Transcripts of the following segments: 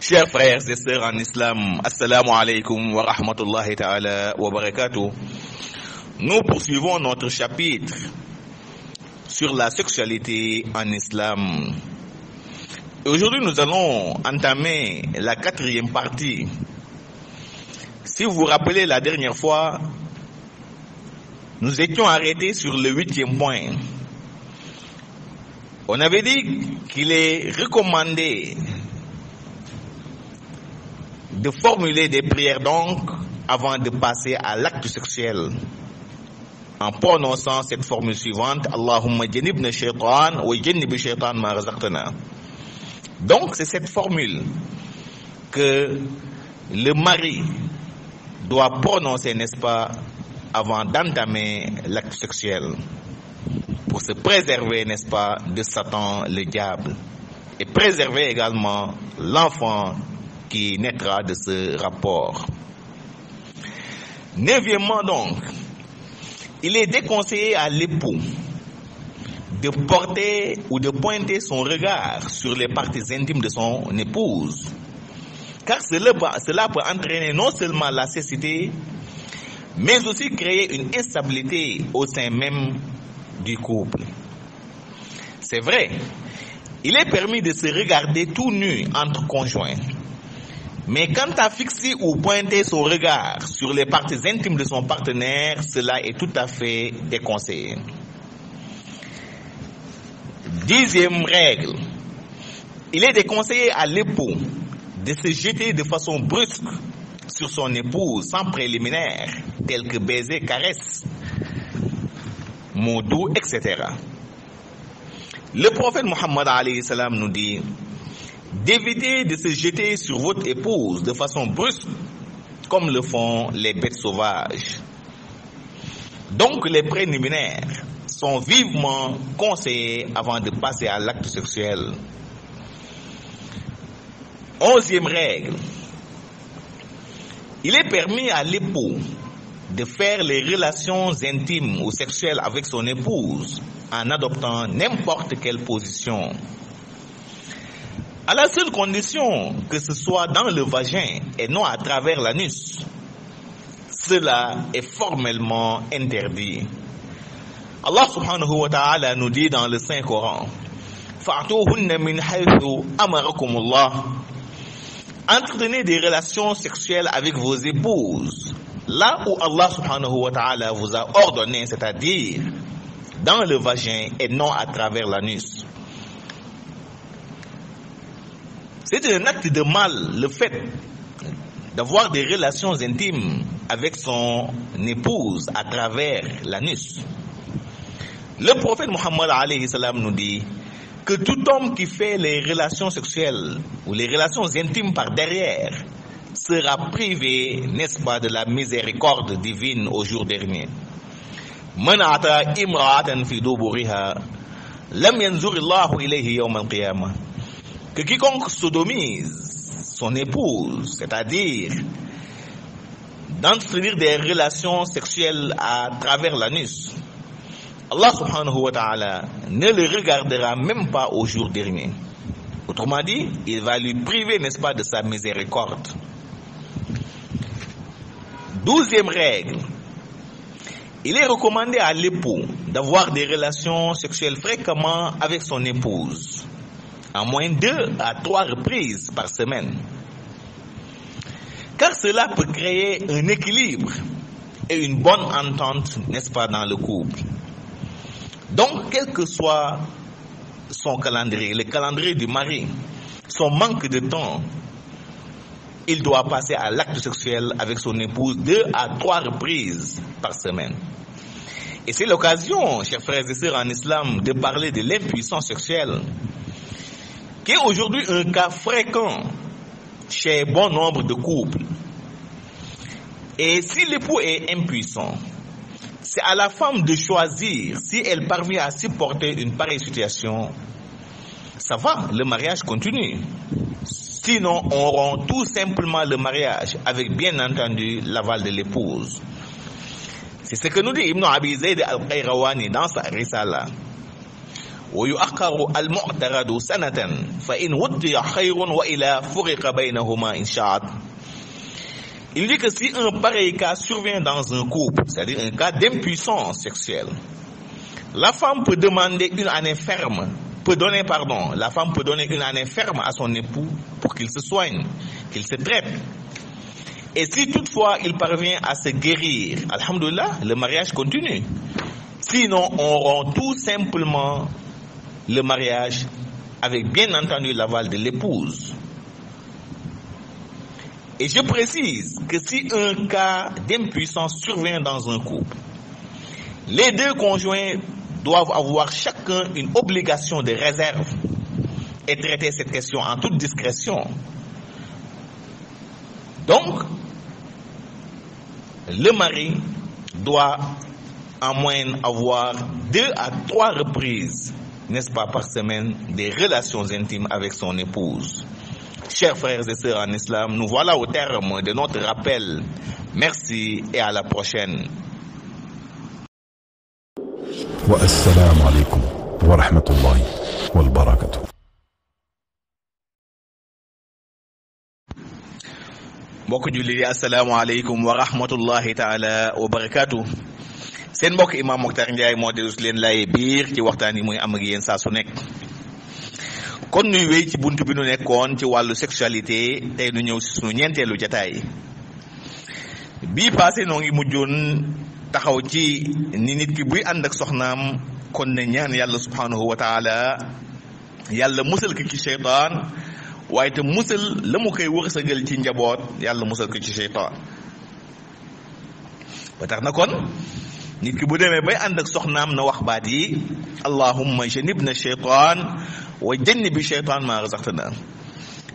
Chers frères et sœurs en islam, assalamu alaikum wa rahmatullahi ta'ala wa barakatuh. Nous poursuivons notre chapitre sur la sexualité en islam. Aujourd'hui, nous allons entamer la 4e partie. Si vous vous rappelez la dernière fois, nous étions arrêtés sur le 8e point. On avait dit qu'il est recommandé de formuler des prières donc avant de passer à l'acte sexuel en prononçant cette formule suivante: Allahumma jannibna shaytan wa jannib shaytan ma razaqtana. Donc c'est cette formule que le mari doit prononcer, n'est-ce pas, avant d'entamer l'acte sexuel, pour se préserver, n'est-ce pas, de Satan, le diable, et préserver également l'enfant qui naîtra de ce rapport. 9e donc, il est déconseillé à l'époux de porter ou de pointer son regard sur les parties intimes de son épouse, car cela peut entraîner non seulement la cécité, mais aussi créer une instabilité au sein même du couple. C'est vrai, il est permis de se regarder tout nu entre conjoints, mais quant à fixer ou pointer son regard sur les parties intimes de son partenaire, cela est tout à fait déconseillé. 10e règle, il est déconseillé à l'époux de se jeter de façon brusque sur son épouse sans préliminaire, tel que baiser, caresse, mots doux, etc. Le prophète Mohammed alayhi salam nous dit d'éviter de se jeter sur votre épouse de façon brusque, comme le font les bêtes sauvages. Donc les préliminaires sont vivement conseillés avant de passer à l'acte sexuel. 11e règle, il est permis à l'époux de faire les relations intimes ou sexuelles avec son épouse en adoptant n'importe quelle position, à la seule condition que ce soit dans le vagin et non à travers l'anus. Cela est formellement interdit. Allah subhanahu wa ta'ala nous dit dans le Saint-Coran: Fa'tuhunna min haythu amarakumullah. Entretenez des relations sexuelles avec vos épouses là où Allah subhanahu wa ta'ala vous a ordonné, c'est-à-dire dans le vagin et non à travers l'anus. C'est un acte de mal, le fait d'avoir des relations intimes avec son épouse à travers l'anus. Le prophète Mohammed alayhi salam nous dit que tout homme qui fait les relations sexuelles ou les relations intimes par derrière sera privé, n'est-ce pas, de la miséricorde divine au jour dernier. Man ata imra'atan fi duburiha lam yanzurillahu ilayhi yawm al-qiyamah. Que quiconque sodomise son épouse, c'est-à-dire d'entretenir des relations sexuelles à travers l'anus, Allah subhanahu wa ta'ala ne le regardera même pas au jour dernier. Autrement dit, il va lui priver, n'est-ce pas, de sa miséricorde. 12e règle, il est recommandé à l'époux d'avoir des relations sexuelles fréquemment avec son épouse, à moins 2 à 3 reprises par semaine, car cela peut créer un équilibre et une bonne entente, n'est-ce pas, dans le couple. Donc, quel que soit son calendrier, le calendrier du mari, son manque de temps, il doit passer à l'acte sexuel avec son épouse 2 à 3 reprises par semaine. Et c'est l'occasion, chers frères et sœurs en islam, de parler de l'impuissance sexuelle, qui est aujourd'hui un cas fréquent chez bon nombre de couples. Et si l'époux est impuissant, c'est à la femme de choisir si elle parvient à supporter une pareille situation. Ça va, le mariage continue. Sinon, on rompt tout simplement le mariage avec bien entendu l'aval de l'épouse. C'est ce que nous dit Ibn Abi Zayd al-Qayrawani dans sa Risala. ويؤخر المعترض سنة فإن وطي خير وإلا فرق بينهما إن شاء. Il dit que si un pareil cas survient dans un couple, c'est-à-dire un cas d'impuissance sexuelle, la femme peut demander une année ferme, la femme peut donner une année ferme à son époux pour qu'il se soigne, qu'il se traite. Et si toutefois il parvient à se guérir, alhamdoulilah, le mariage continue. Sinon, on rompt tout simplement le mariage avec bien entendu l'aval de l'épouse. Et je précise que si un cas d'impuissance survient dans un couple, les deux conjoints doivent avoir chacun une obligation de réserve et traiter cette question en toute discrétion. Donc, le mari doit en moyenne avoir 2 à 3 reprises, n'est-ce pas, par semaine, des relations intimes avec son épouse. Chers frères et sœurs en islam, nous voilà au terme de notre rappel. Merci et à la prochaine. والسلام عليكم ورحمة الله وبركاته. mbokk julli assalaamu aleykum wa rahmatullahi taala wa barakaatu. seen mbokk imam Mokhtar Ndiaye moo dellu si leen laaye biir ci waxtaan yi muy am ak yéen saa su nekk. kon nuy wéy ci buntu bi nu nekkoon ci wàllu sexualité, tey nu ñëw si sunu ñeenteelu jataay. bii passé noo ngi mujjoon taxaw ci ni nit ki buy ànd ak soxnaam kon ne ñaan yàlla subhanahu wa taala yàlla musal ko ci seytaan, waaye te musal la mu koy wërsëgal ci njaboot, yàlla musal ko ci seytaan. ba tax na kon nit ki bu demee bay ànd ak soxnaam na wax baat yi: allahumma janibna shaytaan wa jannibi shaytaan ma razaqtana.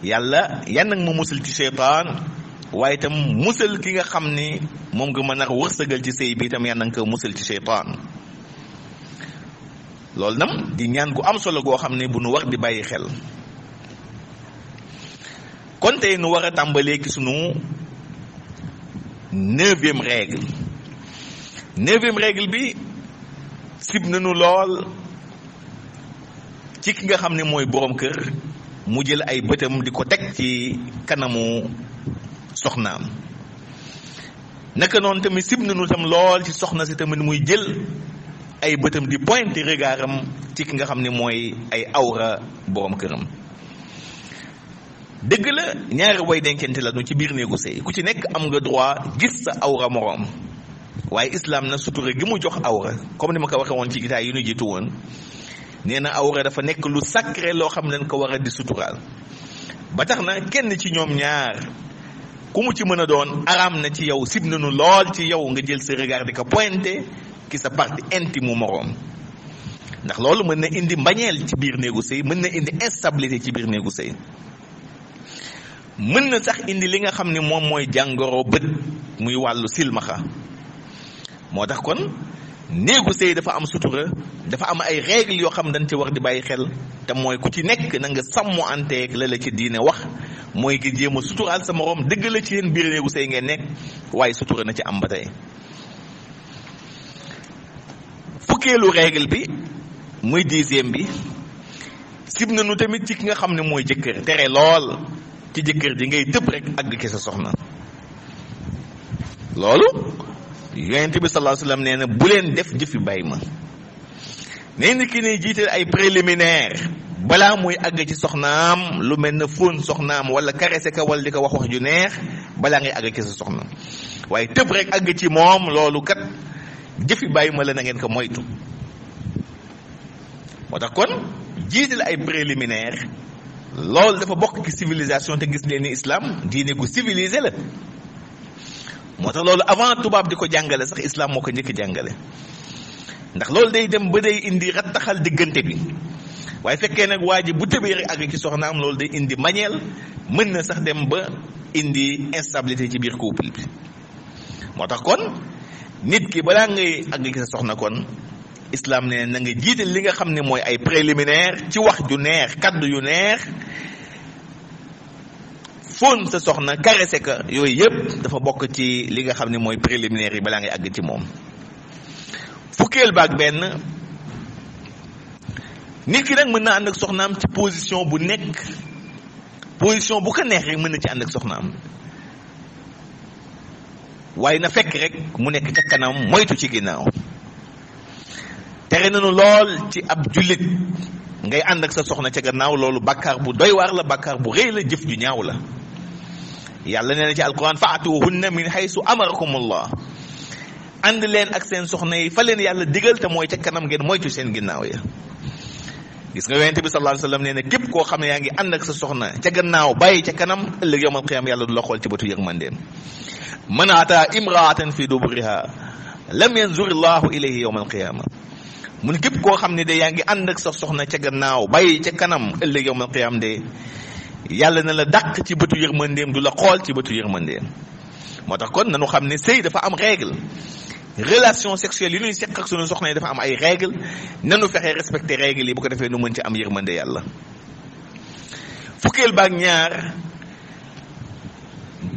yàlla yan nag ma musal ci seytaan, waaye itam musal ki nga xam ni moom nga mën a wërsëgal ci sëy bi itam yan nag ko musal ci seytaan. loolu nam di ñaan gu am solo goo xam ne bu nu war di bàyyi xel. kon tey nu war a tàmbalee ci sunu 9e règle. 9e règle bi sib nañu lool ci ki nga xam ne mooy borom kër mu jël ay bëtam di ko teg ci kanamu soxnaam. naka noonu tamit sib nañu tam lool ci soxna si tamit muy jël ay bëtam di pointer regardam ci ki nga xam ne mooy ay awra borom këram. dëgg la ñaari way denkente la nu ci biir néegu sëy, ku ci nekk am nga droit gis sa awra moroom, waaye islam na sutura gi mu jox awra, comme ni ma ko waxee woon ci gitaay yi nu jiitu woon, nee na awra dafa nekk lu sacré loo xam ne dañ ko war a di suturaal. ba tax na kenn ci ñoom ñaar ku mu ci mën a doon araam na ci yow, sib nañu lool ci yow nga jël sa regard di ko pointé ki sa partie intime mu moroom, ndax loolu mën na indi mbañeel ci biir néegu sëy, mën na indi instabilité ci biir néegu sëy, mën na sax indi li nga xam ne moom mooy jàngoro bët muy wàllu silmaxa. moo tax kon néegu sëy dafa am sutura, dafa am ay règles yoo xam dañ ci war di bàyyi xel, te mooy ku ci nekk na nga sàmmu anteeg la la ci diine wax, mooy ki jéem a suturaal sa moroom. dëgg la ci yéen biir néegu sëy ngeen nekk, waaye sutura na ci am ba tey. fukkeelu règle bi muy 10e bi, sib nañu tamit ci ki nga xam ne mooy jëkkër, tere lool ci jëkkër ji ngay tëb rek àgg ci sa soxna. loolu yonent bi sallallahu alayhi wasallam nee na bu leen def jëfi bàyyi ma. nee na ki ne jiital ay préliminaire balaa muy àgg ci soxnaam, lu mel ne fóon soxnaam wala caressé ka wala di ko wax wax ju neex balaa ngay àgg ci sa soxna, waaye tëb rek àgg ci moom, loolu kat jëfi bàyyi ma la, na ngeen ko moytu. moo tax kon jiital ay préliminaire loolu dafa bokk ci civilisation, te gis leen ni islam diine gu civilisé la. moo tax loolu avant tubaab di ko jàngale sax islam moo ko njëkk jàngale, ndax loolu day dem ba day indi rattaxal diggante bi. waaye fekkee nag waa ji bu tëbee rek àgg ci soxnaam, loolu day indi mbañeel, mën na sax dem ba indi instabilité ci biir couple bi. moo tax kon nit ki balaa ngay àgg ci sa soxna, kon islam ne na nga jiital li nga xam ne mooy ay préliminaire ci wax ju neex, kaddu yu neex, fóon sa soxna, caressé ka, yooyu yëpp dafa bokk ci li nga xam ne mooy préliminaire yi balaa ngay àgg ci moom. fukkeel baak benn nit ki nag mën na ànd ak soxnaam ci position bu ko neex rek mën na ci ànd ak soxnaam waaye na fekk rek mu nekk ca kanam moytu ci ginnaaw. tere nañu lool ci ab jullit ngay ànd ak sa soxna ca gannaaw, loolu bàkkaar bu doy waar la, bàkkaar bu rëy la, jëf ju ñaaw la. yàlla nee na ci alquran faatuhunna min haysu amarakumullah, ànd leen ak seen soxna yi fa leen yàlla digal te mooy ca kanam ngeen moytu seen ginnaaw ya. gis nga yonent bi sallallahu alayhi wasallam nee na képp koo xam ne yaa ngi ànd ak sa soxna ca gannaaw bàyyi ca kanam, ëllëg yawmal qiyaama yàlla du la xool ci bëtu yërmandeem. man ataa imraatan fi duburiha lam yanzurillahu ilayhi yawmal qiyaama. mun képp koo xam ne de yaa ngi ànd ak sa soxna ca gannaaw bàyyi ca kanam, ëllëg yawmal qiyaama de yàlla na la dàq ci bëtu yërmandeem, du la xool ci bëtu yërmandeem. moo tax kon nanu xam ne sëy dafa am règle, relation sexuelle yi ñuy seq ak sunu soxna yi dafa am ay règle, nanu fexe respecter règle yi bu ko defee nu mën ci am yërmande yàlla. fukkeel baak ñaar,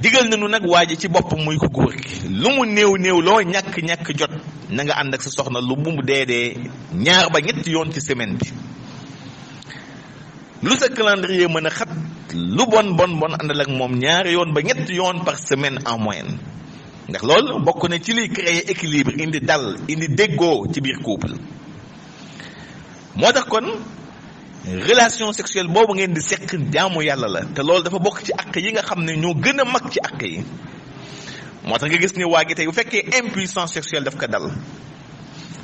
digal nañu nag waaji ci boppam muy ko góor gi lu mu néew loo ñàkk jot na nga ànd ak sa soxna lu mu dee 2 ba 3 yoon ci semaine bi. lu sa calendrier mën a xat, lu bon àndal ak moom 2 yoon ba 3 yoon par semaine en moyenne, ndax loolu bokk na ci liy créer équilibre, indi dal, indi déggoo ci biir couple. moo tax kon relation sexuelle boobu ngeen di seq jaamu yàlla la, te loolu dafa bokk ci àq yi nga xam ne ñoo gën a mag ci àq yi. moo tax nga gis ni waa gi tey bu fekkee impuissance sexuelle daf ko dal,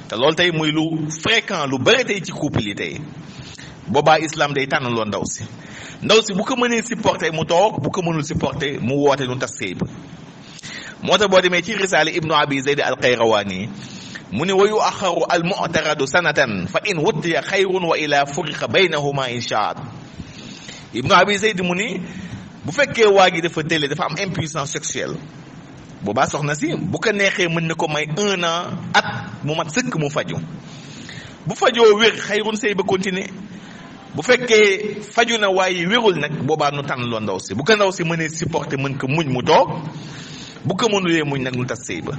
te loolu tey muy lu fréquent, lu bëri tey ci couple yi tey, boobaa islam day tànnaloo ndaw si bu ko mënee supporter mu toog, bu ko mënul supporter mu woote nu tas sëy ba. moo tax boo demee ci risaale ibnu abi zayd al qayrawaani mu ne wa yuaxaru al mu'taradu sanatan fa in wuttiya xayrun wa ila furiqa baynahuma inshaat. ibnu abi zayd mu ni bu fekkee waa gi dafa télé, dafa am impuissance sexuelle, boobaa soxna si bu ko neexee mën na ko may 1 an, at mu mat sëkk mu faju. bu fajoo wér xayrun, sëy ba continuer. bu fekkee faju na waaye wérul nag, boobaa nu tànn loo ndaw si. bu ko ndaw si mënee supporter, mën ko muñ mu toog, bu ko mënulee muñ nag nu tas sëy ba.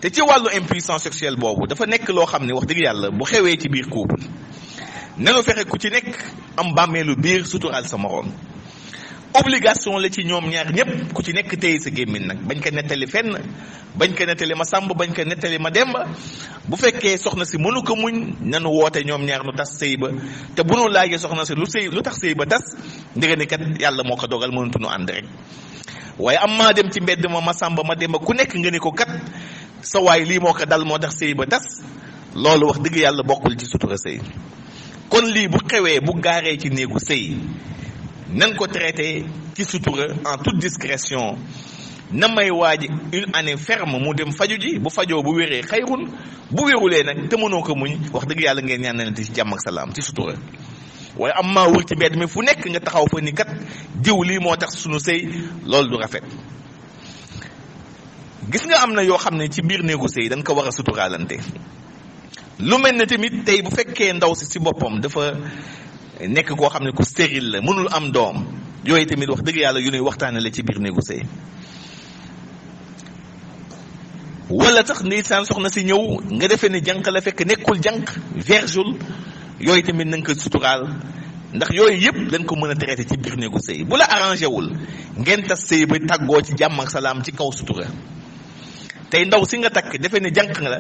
te ci wàllu impuissance sexuelle boobu dafa nekk loo xam ne wax dëgg yàlla bu xewee ci biir couple, nanu fexe ku ci nekk am bàmmeelu biir suturaal sa moroom. obligation la ci ñoom ñaar ñëpp ku ci nekk téye sa gémmiñ nag, bañ ko nettali fenn, bañ ko nettali ma sàmb, bañ ko nettali ma demba. bu fekkee soxna si mënu ko muñ, nanu woote ñoom ñaar nu tas sëy ba. te bu nu laajee soxna si lu tax sëy ba tas, ndege ni kat yàlla moo ko dogal, mënatu nu ànd rek. waaye am maa dem ci mbedd ma sàmba ma demba ku nekk nga ne ko kat sa waay lii moo ko dal moo tax sëy ba tas, loolu wax dëgg yàlla bokkul ci sutura sëy. kon lii bu xewee, bu gaaree ci néegu sëy, nan ko traité ci sutura en toute discrétion. na may waaji 1 année ferme mu dem faju ji, bu fajoo bu wéree xayrun, bu wérulee nag te mënoo ko muñ, wax dëgg yàlla ngeen ñaanalante ci jàmm ak salaam ci sutura. waaye am maa wër ci mbedd mi fu nekk nga taxaw fa ni kat diw lii moo tax sunu sëy, loolu du rafet. gis nga am na yoo xam ne ci biir néegu sëy dañ ko war a suturaalante. lu mel ne tamit tey bu fekkee ndaw si boppam dafa nekk koo xam ne ku stérile la, mënul am doom, yooyu tamit wax dëgg yàlla yu ñuy waxtaane la ci biir néegu sëy. wala tax ndeysaan soxna si ñëw nga defee ne jànq la fekk nekkul jànq, viergeul, yooyu tamit na nga ko suturaal, ndax yooyu yëpp dañ ko mën a traité ci biir néegu sëy. bu la arrangé wul ngeen tas sëy ba tàggoo ci jàmm ak salaam ci kaw sutura. tey ndaw si nga takk defe ne jànq nga la,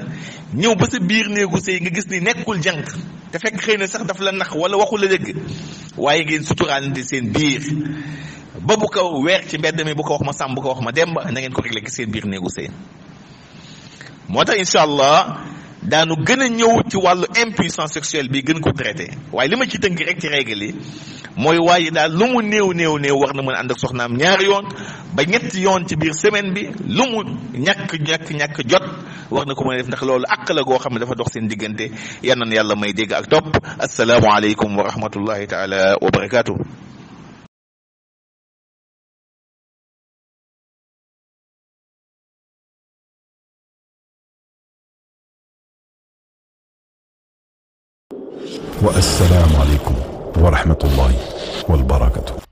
ñëw ba sa biir néegu sëy nga gis ni nekkul jànq, te fekk xëy na sax daf la nax wala waxu la dëgg, waaye ngeen suturaalante seen biir ba bu ko weer ci mbedd mi, bu ko wax ma sàmm, bu ko wax ma demba, na ngeen ko réglé ci seen biir néegu sëy. moo tax incha allah daanu gën a ñëw ci wàllu impuissance sexuelle bi gën ko traité, waaye li ma ci tënk rek ci règle yi mooy waaye daal lu mu néew war na mën a ànd ak soxnaam 2 yoon ba 3 yoon ci biir semaine bi. lu mu ñàkk jot war na ko mën a def, ndax loolu àq la goo xam ne dafa dox seen diggante. yal na yàlla may dégg ak topp. asalaamualeykum wa rahmatullahi taala wa barakaatu. والسلام عليكم ورحمة الله والبركة.